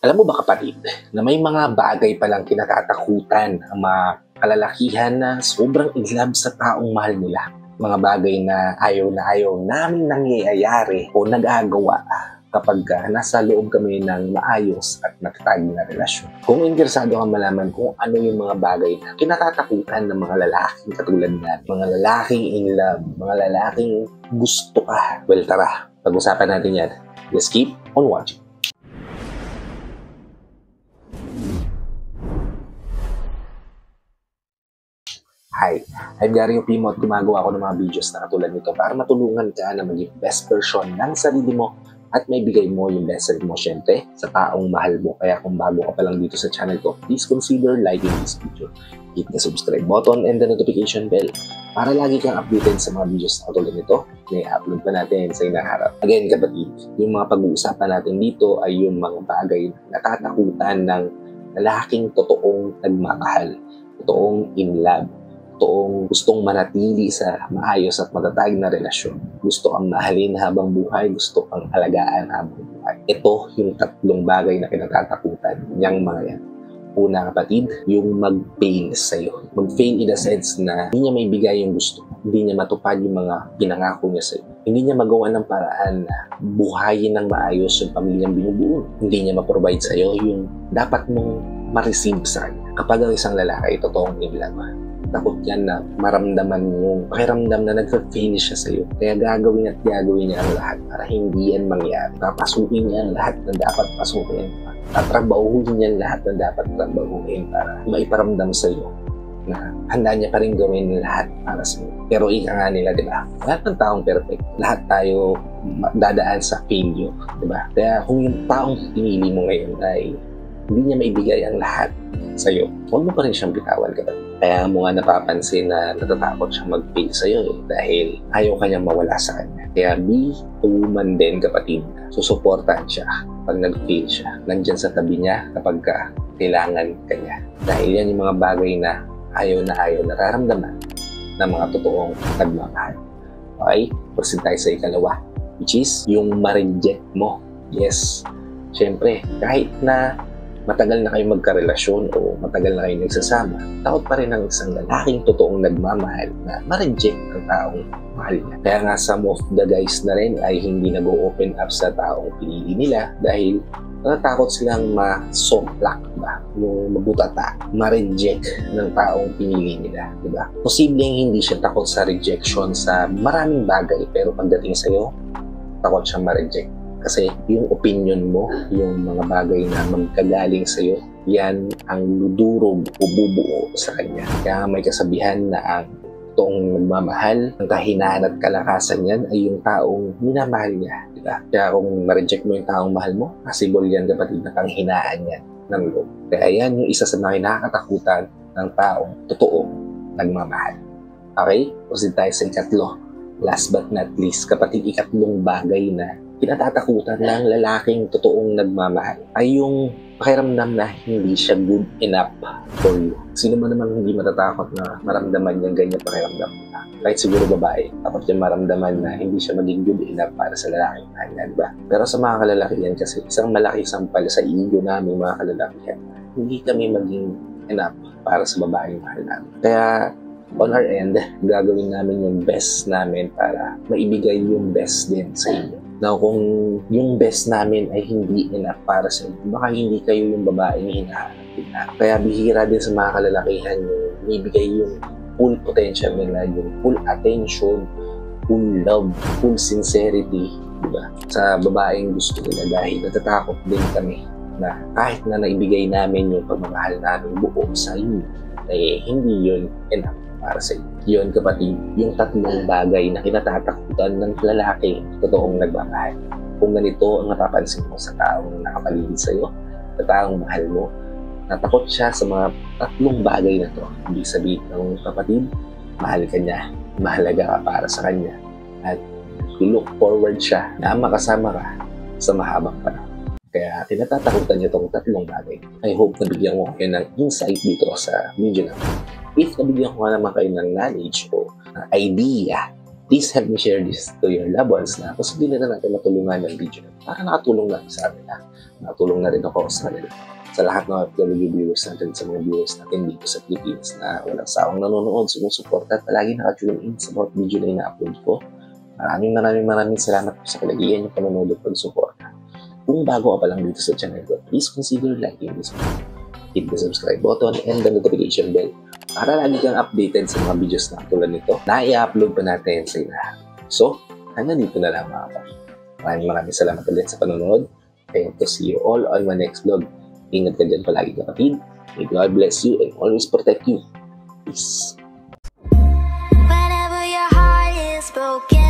Alam mo ba kapatid, na may mga bagay palang kinatatakutan ang mga kalalakihan na sobrang in love sa taong mahal nila. Mga bagay na ayaw namin nangyayari o nagagawa kapag nasa loob kami ng maayos at matatag na relasyon. Kung interesado kang malaman kung ano yung mga bagay na kinatatakutan ng mga lalaking katulad natin, mga lalaking in love, mga lalaking gusto ka, well tara, pag-usapan natin yan. Just keep on watching. Hi, I'm Dario Pimo at gumagawa ako ng mga videos na katulad nito para matulungan ka na maging best version ng sarili mo at may bigay mo yung best self mo syempre sa taong mahal mo. Kaya kung bago ka pa lang dito sa channel ko, please consider liking this video. Hit the subscribe button and the notification bell para lagi kang updated sa mga videos na katulad nito na i-upload pa natin sa inaharap. Again kapatid, yung mga pag-uusapan natin dito ay yung mga bagay na natatakutan ng lalaking totoong nagmamahal, totoong in love, toong gustong manatili sa maayos at matatag na relasyon. Gusto kang mahalin habang buhay, gusto kang alagaan habang buhay. Ito yung tatlong bagay na kinatatakutan niyang mga yan. Una kapatid, yung mag-fail sa'yo. Mag-fail in the sense na hindi niya may bigay yung gusto. Hindi niya matupad yung mga pinangako niya sa'yo. Hindi niya magawa ng paraan na buhayin ng maayos yung pamilyang binubuo. Hindi niya ma-provide sa'yo yung dapat mong ma-receive sa kanya. Kapag ang isang lalaki, totoong nilama, takot yan na maramdaman yung pakiramdam na nag-fail siya sa'yo. Kaya gagawin niya ang lahat para hindi yan mangyari. Papasukin niya ang lahat na dapat pasukin. Tatrabahuhin niya ang lahat na dapat trabahuhin para maiparamdam sa'yo na handa niya pa rin gawin lahat para sa'yo. Pero ika nga nila, di ba? Lahat ng taong perfect. Lahat tayo dadaan sa failure, di ba? Kaya kung yung taong pinili mo ngayon ay hindi niya maibigay ang lahat sa'yo, huwag mo pa rin siyang bitawan kapatid. Kaya mo nga napapansin na natatakot siyang mag-fail sa'yo dahil ayaw kanyang mawala sa kanya. Kaya be a woman din kapatid. Susuportahan siya pag nag-fail siya. Nandyan sa tabi niya kapag kailangan kanya. Dahil yan yung mga bagay na ayaw nararamdaman ng mga totoong nagmamahal. Okay? Proceed tayo sa ikalawa, which is yung ma-reject mo. Yes. Siyempre, kahit na matagal na kayo magkarelasyon o matagal na kayo nagsasama, takot pa rin ang isang lalaking totoong nagmamahal na ma-reject ang taong mahal niya. Kaya nga some of the guys na rin ay hindi nag-open up sa taong pinili nila dahil natatakot silang ma-somplak ba? Yung mabutata, ma-reject ng taong pinili nila. Diba? Posibleng hindi siya takot sa rejection sa maraming bagay pero pagdating sa'yo, takot siyang ma-reject. Kasi yung opinion mo, yung mga bagay na magkagaling sa'yo, yan ang ludurog o bubuo sa kanya. Kaya may kasabihan na ang toong nagmamahal, ang kahinaan at kalakasan yan ay yung taong minamahal niya. Diba? Kaya kung ma-reject mo yung taong mahal mo, possible yan kapatid na kanghinaan yan ng loob. Kaya yan yung isa sa mga nakakatakutan ng taong totoo nagmamahal. Okay? Proceed tayo sa ikatlo. Last but not least, kapatid, ikatlong bagay na kinatatakutan ng lalaking totoong nagmamahal ay yung pakiramdam na hindi siya good enough for you. Sino man naman hindi matatakot na maramdaman niyang ganyan pakiramdam na kahit siguro babae, dapat niya maramdaman na hindi siya maging good enough para sa lalaking mahal niya, diba? Pero sa mga kalalakihan kasi, isang malaki sampal sa ego namin mga kalalakihan, hindi kami maging enough para sa babaeng mahal namin. Kaya on our end, gagawin namin yung best namin para maibigay yung best din sa inyo. Now, kung yung best namin ay hindi enough para sa inyo, baka hindi kayo yung babaeng hinahanap. Kaya bihira din sa mga kalalakihan yung ibigay yung full potential nila, yung full attention, full love, full sincerity, diba? Sa babaeng gusto nila dahil natatakot din kami na kahit na naibigay namin yung pagmamahal namin buo sa inyo, eh hindi yun enough para sa inyo. Yun kapatid, yung tatlong bagay na kinatatakutan ng lalaki totoong nagmamahal. Kung ganito ang napapansin mo sa taong nakapaligid sa'yo, sa taong mahal mo, natakot siya sa mga tatlong bagay na to. Ibig sabihin ng kapatid, mahal ka niya, mahalaga ka para sa kanya, at look forward siya na makasama ka sa mahabang panahon. Kaya tinatatakutan niyo itong tatlong bagay. I hope nabigyan ko kayo ng insight dito sa video na. If nabigyan ko nga naman kayo ng knowledge o idea Please help me share this to your loved ones na posible na natin matulungan ng video na para nakatulong na sa amin. Nakatulong na rin ako sa kanila. Sa lahat ng FW viewers natin, sa mga viewers natin dito sa Philippines na walang sawang nanonood, sumusuporta at palagi nakatune in sa mga video na ina-upload ko. Maraming salamat po sa kalagian yung panonood at pagsuporta. Kung bago ka pa lang dito sa channel ko, please consider liking this video. Hit the subscribe button and the notification bell para lagi kang updated sa mga videos na tulad nito na i-upload pa natin sa lahat. So, hanggang dito na lang mga kapatid. Maraming salamat ulit sa panonood and to see you all on my next vlog. Ingat ka dyan palagi kapatid. May God bless you and always protect you. Peace. Whenever your heart is broken